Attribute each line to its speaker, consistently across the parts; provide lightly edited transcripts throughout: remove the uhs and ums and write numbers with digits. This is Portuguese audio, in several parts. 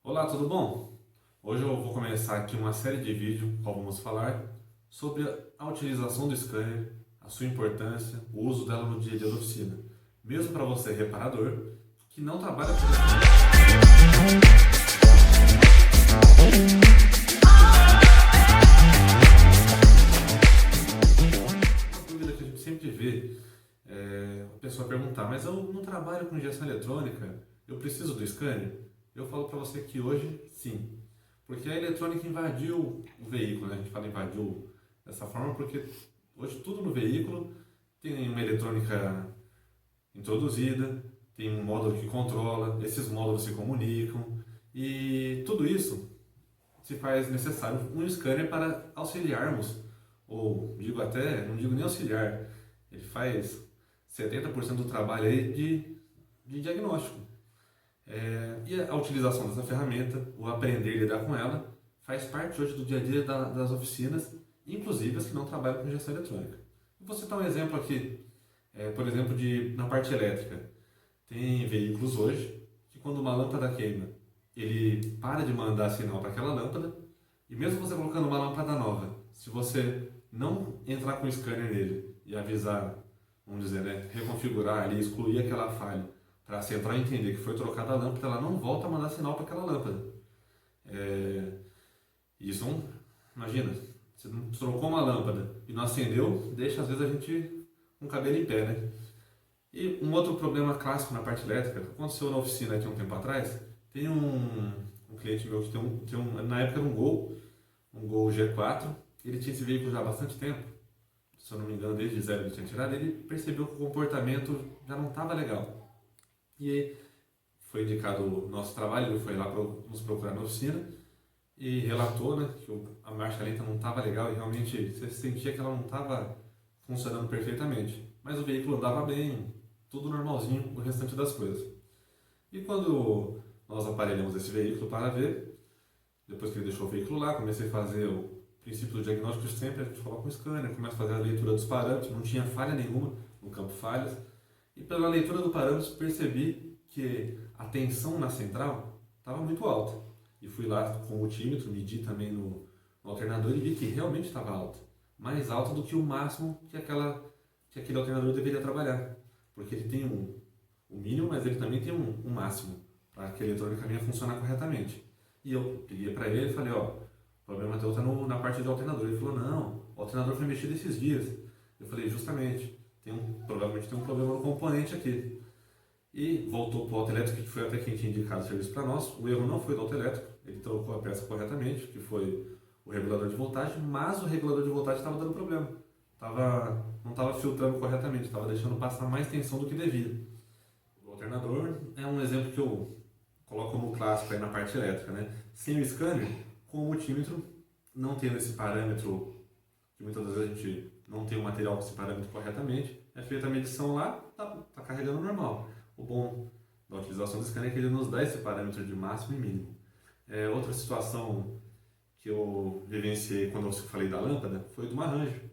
Speaker 1: Olá, tudo bom? Hoje eu vou começar aqui uma série de vídeos, qual vamos falar sobre a utilização do scanner, a sua importância, o uso dela no dia a dia da oficina. Mesmo para você reparador que não trabalha com uma dúvida que a gente sempre vê, a pessoa perguntar, mas eu não trabalho com injeção eletrônica, eu preciso do scanner? Eu falo para você que hoje sim, porque a eletrônica invadiu o veículo, né? A gente fala invadiu dessa forma porque hoje tudo no veículo tem uma eletrônica introduzida, tem um módulo que controla, esses módulos se comunicam e tudo isso se faz necessário um scanner para auxiliarmos, ou digo até, não digo nem auxiliar, ele faz 70% do trabalho aí de diagnóstico. E a utilização dessa ferramenta, o aprender a lidar com ela, faz parte hoje do dia a dia das oficinas, inclusive as que não trabalham com injeção eletrônica. Vou citar um exemplo aqui, por exemplo, na parte elétrica. Tem veículos hoje que quando uma lâmpada queima, ele para de mandar sinal para aquela lâmpada, e mesmo você colocando uma lâmpada nova, se você não entrar com o scanner nele e avisar, vamos dizer, né, reconfigurar ali, excluir aquela falha, para a central entender que foi trocada a lâmpada, ela não volta a mandar sinal para aquela lâmpada. Isso, imagina, você trocou uma lâmpada e não acendeu, deixa às vezes a gente com o cabelo em pé, né? E um outro problema clássico na parte elétrica, aconteceu na oficina aqui um tempo atrás, tem um cliente meu que na época era um Gol G4, ele tinha esse veículo já há bastante tempo, se eu não me engano desde zero ele tinha tirado, ele percebeu que o comportamento já não estava legal. E foi indicado o nosso trabalho, ele foi lá nos procurar na oficina e relatou, né, que a marcha lenta não estava legal e realmente você sentia que ela não estava funcionando perfeitamente. Mas o veículo andava bem, tudo normalzinho, o restante das coisas. E quando nós aparelhamos esse veículo para ver, depois que ele deixou o veículo lá, comecei a fazer o princípio do diagnóstico sempre, a gente coloca um scanner, começa a fazer a leitura dos parâmetros, não tinha falha nenhuma no campo falhas. E pela leitura do parâmetros percebi que a tensão na central estava muito alta. E fui lá com o multímetro, medi também no alternador e vi que realmente estava alta. Mais alta do que o máximo que aquele alternador deveria trabalhar. Porque ele tem um mínimo, mas ele também tem um máximo para que a eletrônica minha funcionar corretamente. E eu liguei para ele e falei, ó, o problema teu está na parte do alternador. Ele falou, não, o alternador foi mexido esses dias. Eu falei, justamente, provavelmente tem um problema no componente aqui. E voltou para o autoelétrico, que foi até quem tinha indicado o serviço para nós. O erro não foi do autoelétrico, ele trocou a peça corretamente, que foi o regulador de voltagem, mas o regulador de voltagem estava dando problema. Não estava filtrando corretamente, estava deixando passar mais tensão do que devia. O alternador é um exemplo que eu coloco como clássico aí na parte elétrica, né? Sem o scanner, com o multímetro, não tendo esse parâmetro, que muitas vezes a gente não tem o material com esse parâmetro corretamente, é feita a medição lá, tá carregando normal. O bom da utilização do scanner é que ele nos dá esse parâmetro de máximo e mínimo. Outra situação que eu vivenciei quando eu falei da lâmpada foi de uma Ranger.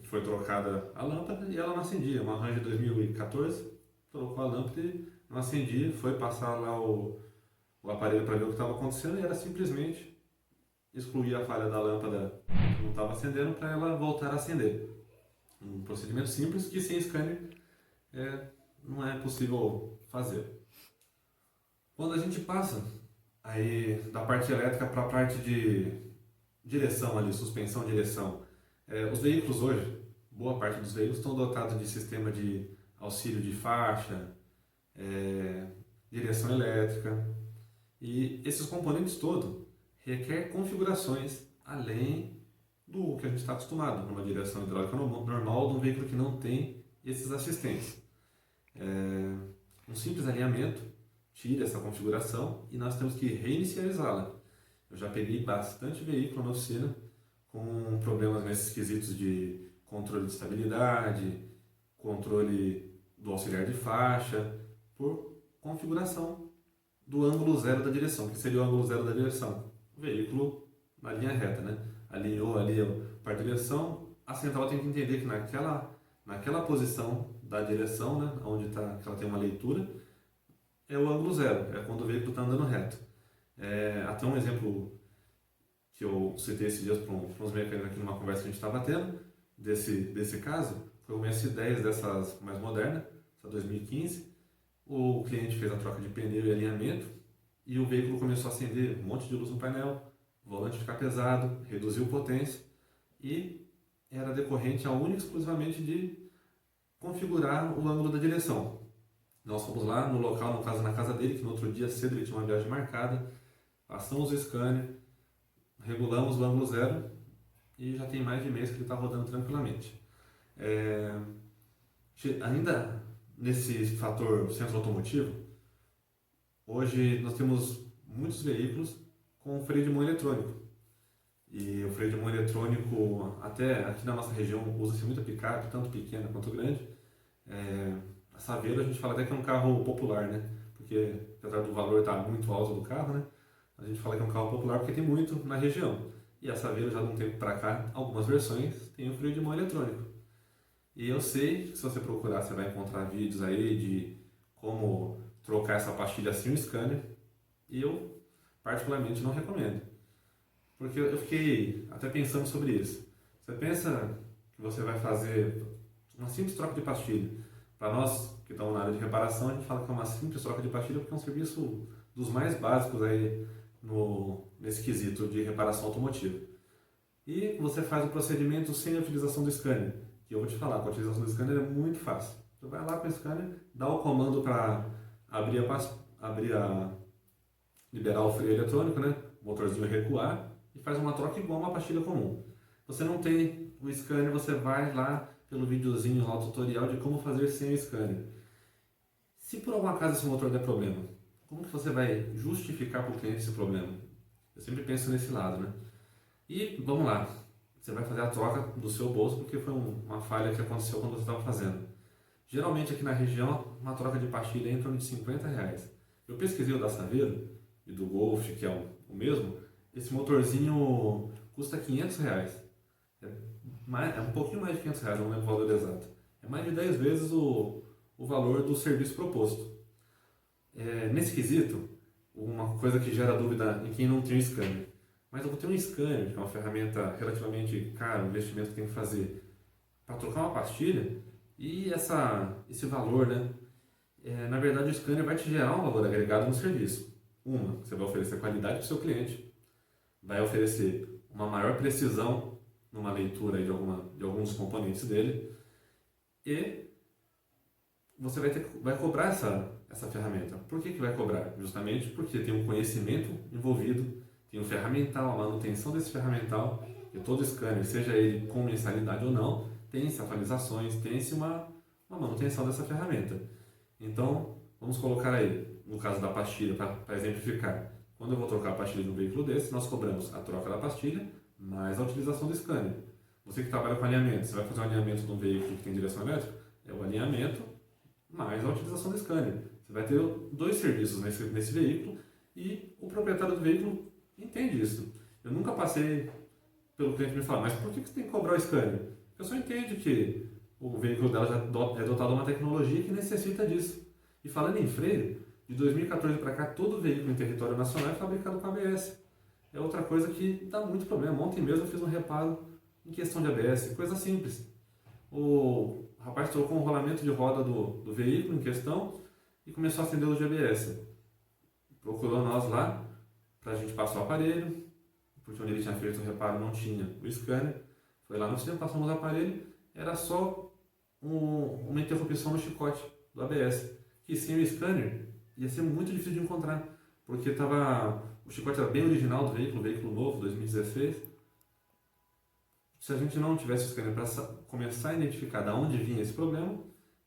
Speaker 1: Foi trocada a lâmpada e ela não acendia. Uma Ranger 2014, trocou a lâmpada e não acendia. Foi passar lá o aparelho para ver o que estava acontecendo e era simplesmente excluir a falha da lâmpada que não estava acendendo para ela voltar a acender. Um procedimento simples que sem scanner não é possível fazer. Quando a gente passa aí da parte elétrica para a parte de direção ali, suspensão, direção, os veículos hoje, boa parte dos veículos estão dotados de sistema de auxílio de faixa, direção elétrica, e esses componentes todos requer configurações além do que a gente está acostumado numa direção hidráulica normal de um veículo que não tem esses assistentes. Um simples alinhamento tira essa configuração e nós temos que reinicializá-la. Eu já peguei bastante veículo na oficina com problemas nesses quesitos de controle de estabilidade, controle do auxiliar de faixa, por configuração do ângulo zero da direção. O que seria o ângulo zero da direção? O veículo na linha reta, né? Alinhou ali para a direção, a central tem que entender que naquela posição da direção, né, onde que ela tem uma leitura, é o ângulo zero, é quando o veículo está andando reto. Até um exemplo que eu citei esses dias para uns mecânicos aqui numa conversa que a gente estava tendo, desse caso, foi uma S10 dessas mais moderna, essa 2015. O cliente fez a troca de pneu e alinhamento e o veículo começou a acender um monte de luz no painel, o volante ficar pesado, reduziu potência e era decorrente única e exclusivamente de configurar o ângulo da direção. Nós fomos lá no local, no caso na casa dele, que no outro dia cedo ele tinha uma viagem marcada, passamos o scanner, regulamos o ângulo zero e já tem mais de mês que ele está rodando tranquilamente. Ainda nesse fator centro automotivo, hoje nós temos muitos veículos com freio de mão eletrônico. E o freio de mão eletrônico, até aqui na nossa região, usa-se muita picape, tanto pequena quanto grande. A Saveiro a gente fala até que é um carro popular, né? Porque apesar do valor estar muito alto do carro, né? A gente fala que é um carro popular porque tem muito na região. E a Saveiro já de um tempo para cá, algumas versões tem o freio de mão eletrônico. E eu sei que se você procurar, você vai encontrar vídeos aí de como trocar essa pastilha sem o scanner. E eu particularmente não recomendo. Porque eu fiquei até pensando sobre isso. Você pensa que você vai fazer uma simples troca de pastilha. Para nós que estamos na área de reparação, a gente fala que é uma simples troca de pastilha porque é um serviço dos mais básicos aí nesse quesito de reparação automotiva. E você faz o procedimento sem a utilização do scanner. Que eu vou te falar, com a utilização do scanner é muito fácil. Você vai lá com o scanner, dá o comando para liberar o freio eletrônico, né? O motorzinho recuar e faz uma troca igual uma pastilha comum. Você não tem o scanner, você vai lá pelo videozinho lá, o tutorial de como fazer sem o scanner. Se por algum acaso esse motor der problema, como que você vai justificar para o cliente esse problema? Eu sempre penso nesse lado, né? E vamos lá, você vai fazer a troca do seu bolso porque foi uma falha que aconteceu quando você estava fazendo. Geralmente aqui na região, uma troca de pastilha é em torno de R$ 50. Eu pesquisei o da Saveiro e do Golf, que é o mesmo, esse motorzinho custa R$ 500. É um pouquinho mais de R$ 500, não lembro o valor exato. É mais de 10 vezes o valor do serviço proposto. Nesse quesito, uma coisa que gera dúvida em quem não tem um scanner. Mas eu vou ter um scanner, que é uma ferramenta relativamente cara, um investimento que tem que fazer para trocar uma pastilha, e esse valor, né? Na verdade, o scanner vai te gerar um valor agregado no serviço. Você vai oferecer qualidade para o seu cliente, vai oferecer uma maior precisão numa leitura de alguns componentes dele, e você vai cobrar essa ferramenta. Por que vai cobrar? Justamente porque tem um conhecimento envolvido, tem um ferramental, a manutenção desse ferramental, e todo scanner, seja ele com mensalidade ou não, tem-se atualizações, tem-se uma manutenção dessa ferramenta. Então, vamos colocar aí, no caso da pastilha, para exemplificar. Quando eu vou trocar a pastilha de um veículo desse, nós cobramos a troca da pastilha mais a utilização do scanner. Você que trabalha com alinhamento, você vai fazer um alinhamento de um veículo que tem direção elétrica, é o alinhamento mais a utilização do scanner. Você vai ter dois serviços nesse veículo e o proprietário do veículo entende isso. Eu nunca passei pelo cliente me falar, mas por que você tem que cobrar o scanner? A pessoa entende que o veículo dela já é dotado de uma tecnologia que necessita disso. E falando em freio, de 2014 para cá, todo veículo em território nacional é fabricado com ABS. É outra coisa que dá muito problema. Ontem mesmo eu fiz um reparo em questão de ABS, coisa simples. O rapaz trocou um rolamento de roda do veículo em questão e começou a acender o ABS. Procurou nós lá para a gente passar o aparelho, porque onde ele tinha feito o reparo não tinha o scanner. Foi lá no sistema, passamos o aparelho, era só uma interrupção no chicote do ABS, que sem o scanner ia ser muito difícil de encontrar, porque o chicote era bem original do veículo novo, 2016. Se a gente não tivesse o scanner para começar a identificar de onde vinha esse problema,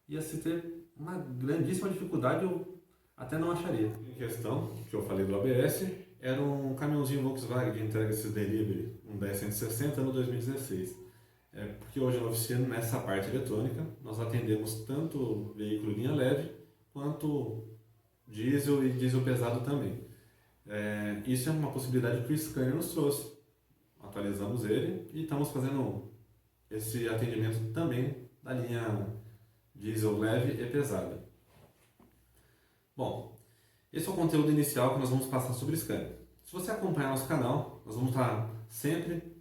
Speaker 1: ia se ter uma grandíssima dificuldade, eu até não acharia. Em questão, que eu falei do ABS, era um caminhãozinho Volkswagen de entrega esses delivery, um 10160 no 2016. Porque hoje na oficina, nessa parte eletrônica, nós atendemos tanto veículo linha leve, quanto diesel e diesel pesado também. Isso é uma possibilidade que o scanner nos trouxe. Atualizamos ele e estamos fazendo esse atendimento também da linha diesel leve e pesada. Bom, Esse é o conteúdo inicial que nós vamos passar sobre scanner. Se você acompanhar nosso canal, nós vamos estar sempre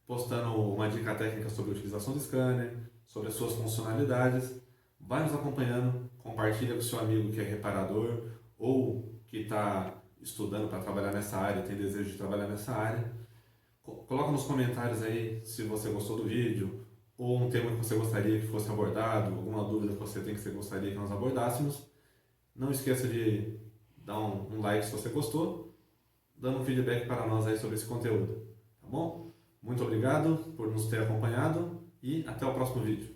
Speaker 1: postando uma dica técnica sobre a utilização do scanner, sobre as suas funcionalidades. Vai nos acompanhando, compartilha com seu amigo que é reparador ou que está estudando para trabalhar nessa área, tem desejo de trabalhar nessa área. Coloca nos comentários aí se você gostou do vídeo ou um tema que você gostaria que fosse abordado, alguma dúvida que você tem que você gostaria que nós abordássemos. Não esqueça de dar um like se você gostou, dando um feedback para nós aí sobre esse conteúdo, tá bom? Muito obrigado por nos ter acompanhado e até o próximo vídeo.